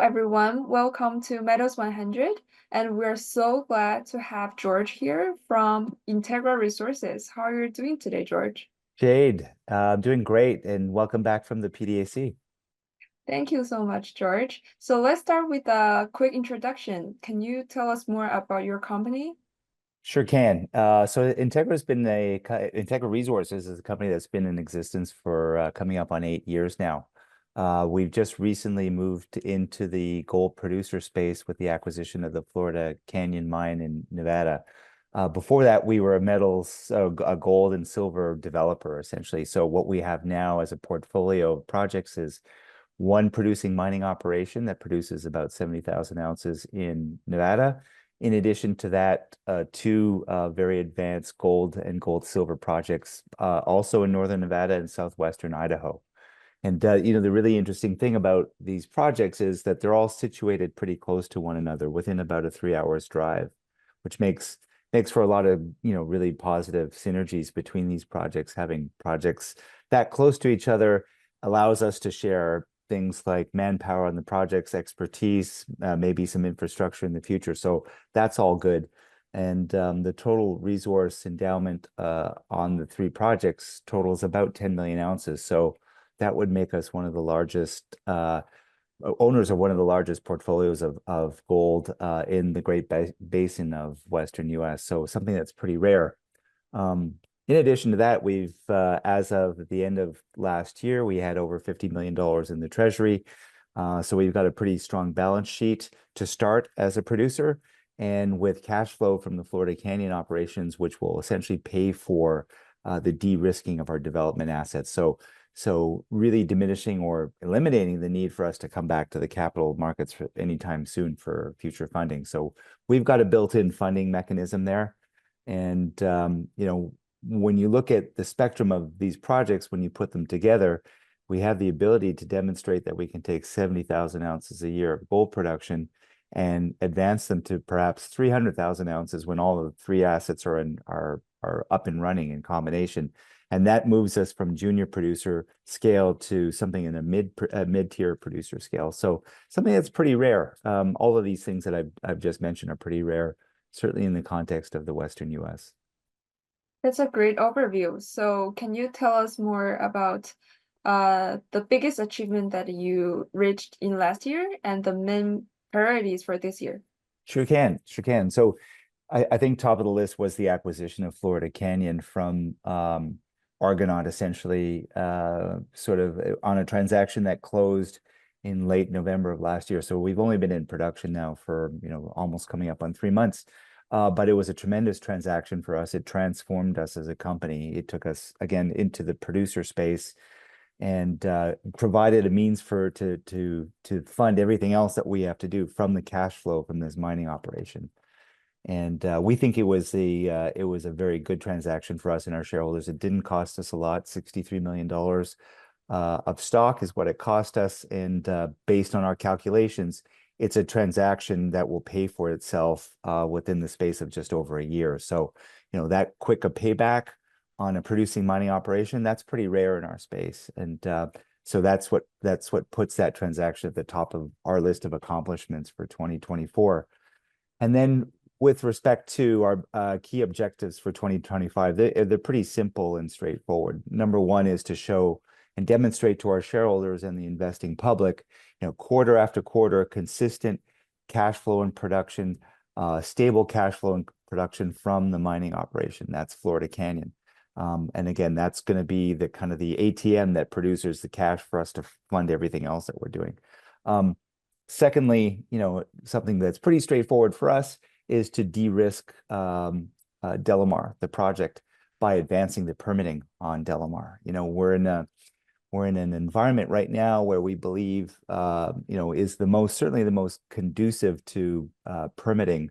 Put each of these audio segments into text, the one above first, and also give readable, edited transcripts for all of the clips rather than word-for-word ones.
everyone, welcome to Metals 100, and we're so glad to have George here from Integra Resources. How are you doing today, George? Jade, I'm doing great, and welcome back from the PDAC. Thank you so much, George. So let's start with a quick introduction. Can you tell us more about your company? Sure can. So Integra Resources is a company that's been in existence for coming up on 8 years now. We've just recently moved into the gold producer space with the acquisition of the Florida Canyon mine in Nevada. Before that, we were a gold and silver developer, essentially. So what we have now as a portfolio of projects is one producing mining operation that produces about 70,000 ounces in Nevada. In addition to that, two very advanced gold and gold-silver projects, also in northern Nevada and southwestern Idaho. And the really interesting thing about these projects is that they're all situated pretty close to one another, within about a 3 hours drive, which makes for a lot of really positive synergies between these projects. Having projects that close to each other allows us to share things like manpower on the projects, expertise, maybe some infrastructure in the future. So that's all good. And the total resource endowment on the three projects totals about 10 million ounces. So that would make us one of the largest owners of one of the largest portfolios of gold in the Great Basin of Western US. So something that's pretty rare. In addition to that, we've, as of the end of last year, we had over $50 million in the treasury. So we've got a pretty strong balance sheet to start as a producer, and with cash flow from the Florida Canyon operations, which will essentially pay for the de-risking of our development assets. So really diminishing or eliminating the need for us to come back to the capital markets for anytime soon for future funding. So we've got a built-in funding mechanism there. And, when you look at the spectrum of these projects, when you put them together, we have the ability to demonstrate that we can take 70,000 ounces a year of gold production and advance them to perhaps 300,000 ounces when all of the three assets are up and running in combination. And that moves us from junior producer scale to something in a mid-tier producer scale. So something that's pretty rare. All of these things that I've just mentioned are pretty rare, certainly in the context of the Western US. That's a great overview. So can you tell us more about the biggest achievement that you reached in last year and the main priorities for this year? Sure can. So I think top of the list was the acquisition of Florida Canyon from Argonaut, essentially, sort of on a transaction that closed in late November of last year. So we've only been in production now for almost coming up on 3 months. But it was a tremendous transaction for us. It transformed us as a company. It took us again into the producer space and provided a means to fund everything else that we have to do from the cash flow from this mining operation. And we think it was a very good transaction for us and our shareholders. It didn't cost us a lot. $63 million of stock is what it cost us. And based on our calculations, it's a transaction that will pay for itself within the space of just over a year. So, that quick a payback on a producing mining operation, that's pretty rare in our space. And so that's what puts that transaction at the top of our list of accomplishments for 2024. And then with respect to our key objectives for 2025, they're pretty simple and straightforward. Number one is to show and demonstrate to our shareholders and the investing public, quarter after quarter, consistent cash flow and production, stable cash flow and production from the mining operation. That's Florida Canyon. And again, that's going to be the kind of the ATM that produces the cash for us to fund everything else that we're doing. Secondly, something that's pretty straightforward for us is to de-risk DeLamar, the project, by advancing the permitting on DeLamar. We're in an environment right now where we believe, is certainly the most conducive to permitting,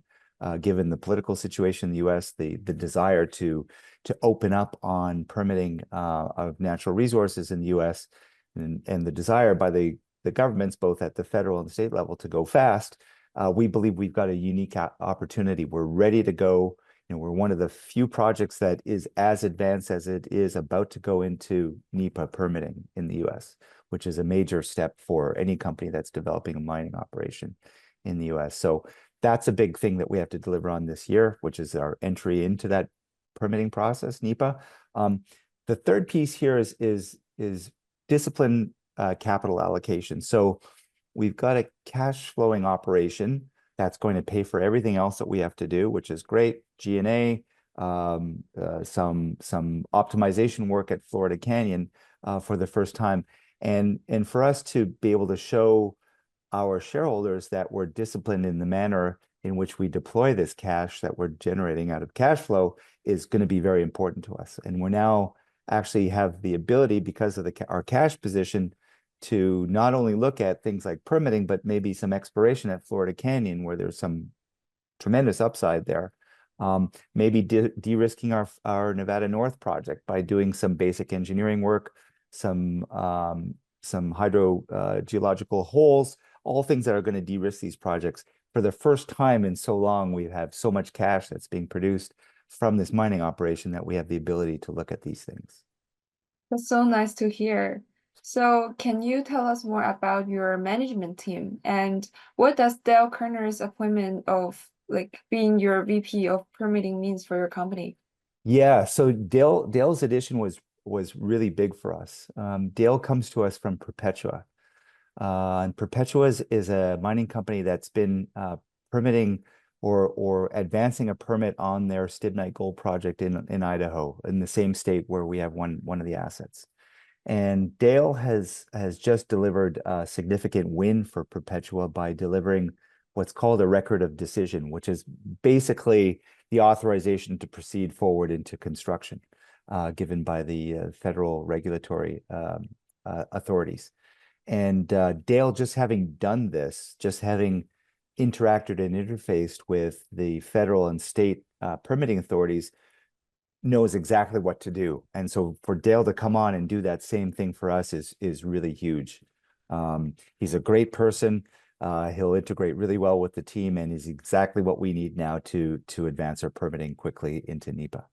given the political situation in the U.S., the desire to open up on permitting of natural resources in the U.S., and the desire by the governments, both at the federal and state level, to go fast. We believe we've got a unique opportunity. We're ready to go we're one of the few projects that is as advanced as it is about to go into NEPA permitting in the US, which is a major step for any company that's developing a mining operation in the US. So that's a big thing that we have to deliver on this year, which is our entry into that permitting process, NEPA. The third piece here is disciplined capital allocation. So we've got a cash flowing operation that's going to pay for everything else that we have to do, which is great. G&A, some optimization work at Florida Canyon for the first time. And for us to be able to show our shareholders that we're disciplined in the manner in which we deploy this cash that we're generating out of cash flow is going to be very important to us. And we're now actually have the ability, because of our cash position, to not only look at things like permitting, but maybe some exploration at Florida Canyon, where there's some tremendous upside there. Maybe de-risking our Nevada North project by doing some basic engineering work, some hydrogeological holes, all things that are going to de-risk these projects. For the first time in so long, we have so much cash that's being produced from this mining operation that we have the ability to look at these things. That's so nice to hear. So can you tell us more about your management team, and what does Dale Kerner's appointment of being your VP of permitting means for your company? Yeah, so Dale's addition was really big for us. Dale comes to us from Perpetua. And Perpetua is a mining company that's been permitting or advancing a permit on their Stibnite Gold project in Idaho, in the same state where we have one of the assets. And Dale has just delivered a significant win for Perpetua by delivering what's called a record of decision, which is basically the authorization to proceed forward into construction, given by the federal regulatory authorities. And Dale, just having done this, just having interacted and interfaced with the federal and state permitting authorities, knows exactly what to do. And so for Dale to come on and do that same thing for us is really huge. He's a great person. He'll integrate really well with the team, and is exactly what we need now to advance our permitting quickly into NEPA.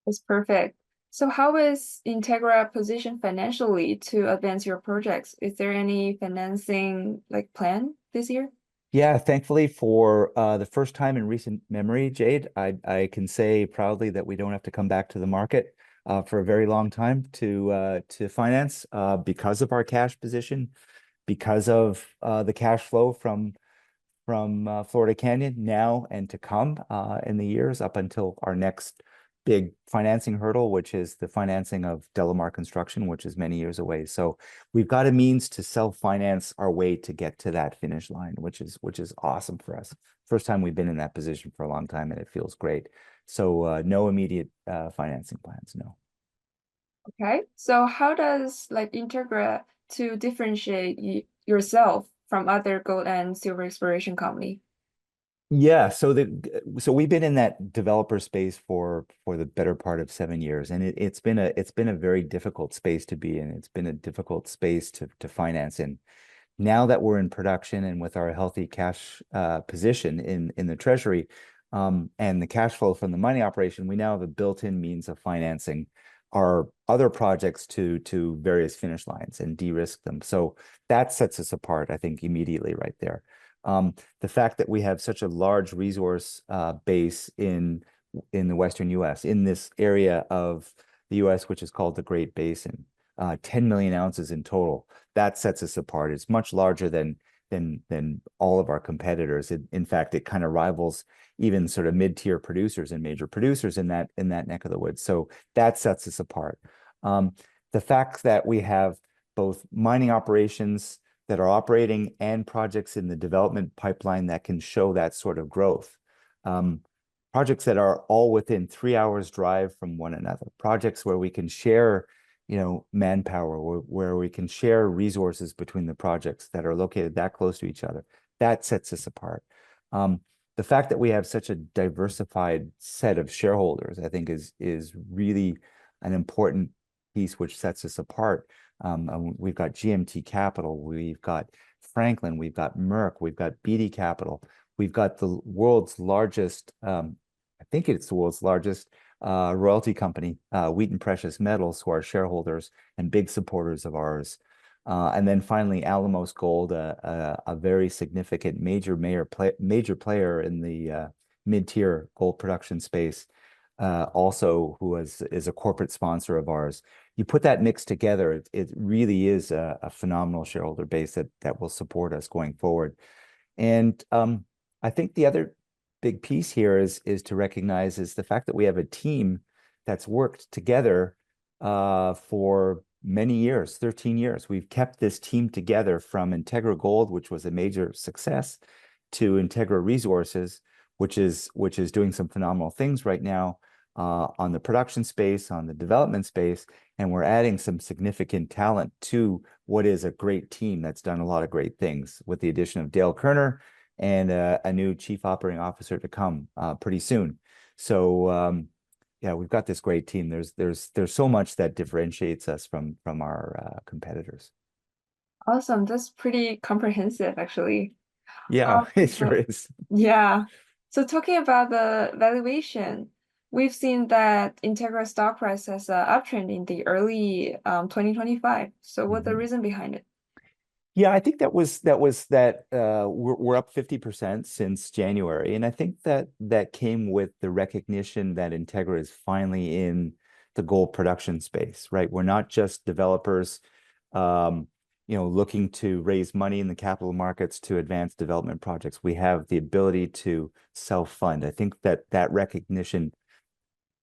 That's perfect. So how is Integra positioned financially to advance your projects? Is there any financing plan this year? Yeah, thankfully for the first time in recent memory, Jade, I can say proudly that we don't have to come back to the market for a very long time to finance because of our cash position, because of the cash flow from Florida Canyon now and to come in the years up until our next big financing hurdle, which is the financing of DeLamar construction, which is many years away. So we've got a means to self-finance our way to get to that finish line, which is awesome for us. First time we've been in that position for a long time, and it feels great. So no immediate financing plans, no. Okay, so how does Integra to differentiate yourself from other gold and silver exploration company? Yeah, so we've been in that developer space for the better part of 7 years, and it's been a very difficult space to be in. It's been a difficult space to finance in. Now that we're in production and with our healthy cash position in the treasury, and the cash flow from the mining operation, we now have a built-in means of financing our other projects to various finish lines and de-risk them. So that sets us apart, I think, immediately right there. The fact that we have such a large resource base in the Western US, in this area of the US, which is called the Great Basin, 10 million ounces in total, that sets us apart. It's much larger than all of our competitors. In fact, it kind of rivals even sort of mid-tier producers and major producers in that neck of the woods. So that sets us apart. The fact that we have both mining operations that are operating and projects in the development pipeline that can show that sort of growth. Projects that are all within 3 hours drive from one another. Projects where we can share, manpower, where we can share resources between the projects that are located that close to each other. That sets us apart. The fact that we have such a diversified set of shareholders, I think is really an important piece which sets us apart. We've got GMT Capital, we've got Franklin, we've got Merck, we've got BD Capital, we've got the world's largest I think it's the world's largest royalty company, Wheaton Precious Metals, who are shareholders and big supporters of ours. And then finally, Alamos Gold, a very significant major player in the mid-tier gold production space, also who is a corporate sponsor of ours. You put that mix together, it really is a phenomenal shareholder base that will support us going forward. And I think the other big piece here is to recognize is the fact that we have a team that's worked together for many years, 13 years. We've kept this team together from Integra Gold, which was a major success, to Integra Resources, which is doing some phenomenal things right now on the production space, on the development space, and we're adding some significant talent to what is a great team that's done a lot of great things with the addition of Dale Kerner and a new chief operating officer to come pretty soon. So yeah, we've got this great team. There's so much that differentiates us from our competitors. Awesome. That's pretty comprehensive, actually. Yeah, it sure is. Yeah. So talking about the valuation, we've seen that Integra stock price has an uptrend in the early 2025. So what's the reason behind it? Yeah, I think that we're up 50% since January, and I think that came with the recognition that Integra is finally in the gold production space, right? We're not just developers, looking to raise money in the capital markets to advance development projects. We have the ability to self-fund. I think that recognition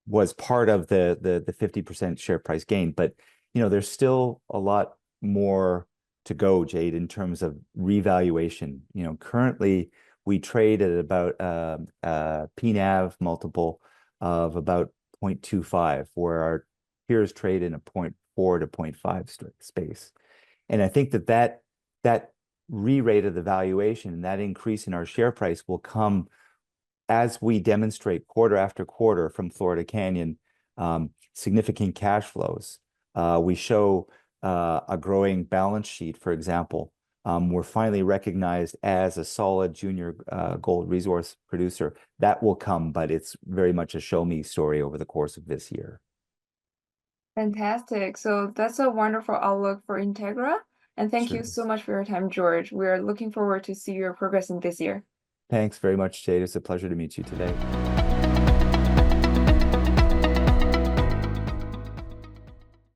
was part of the 50% share price gain, but there's still a lot more to go, Jade, in terms of revaluation. Currently we trade at about PNAV multiple of about 0.25, where our peers trade in a 0.4 to 0.5 space. And I think that re-rate of the valuation and that increase in our share price will come as we demonstrate quarter after quarter from Florida Canyon significant cash flows. We show a growing balance sheet, for example. We're finally recognized as a solid junior gold resource producer. That will come, but it's very much a show me story over the course of this year. Fantastic. So that's a wonderful outlook for Integra. And thank you so much for your time, George. We're looking forward to see your progress in this year. Thanks very much, Jade. It's a pleasure to meet you today.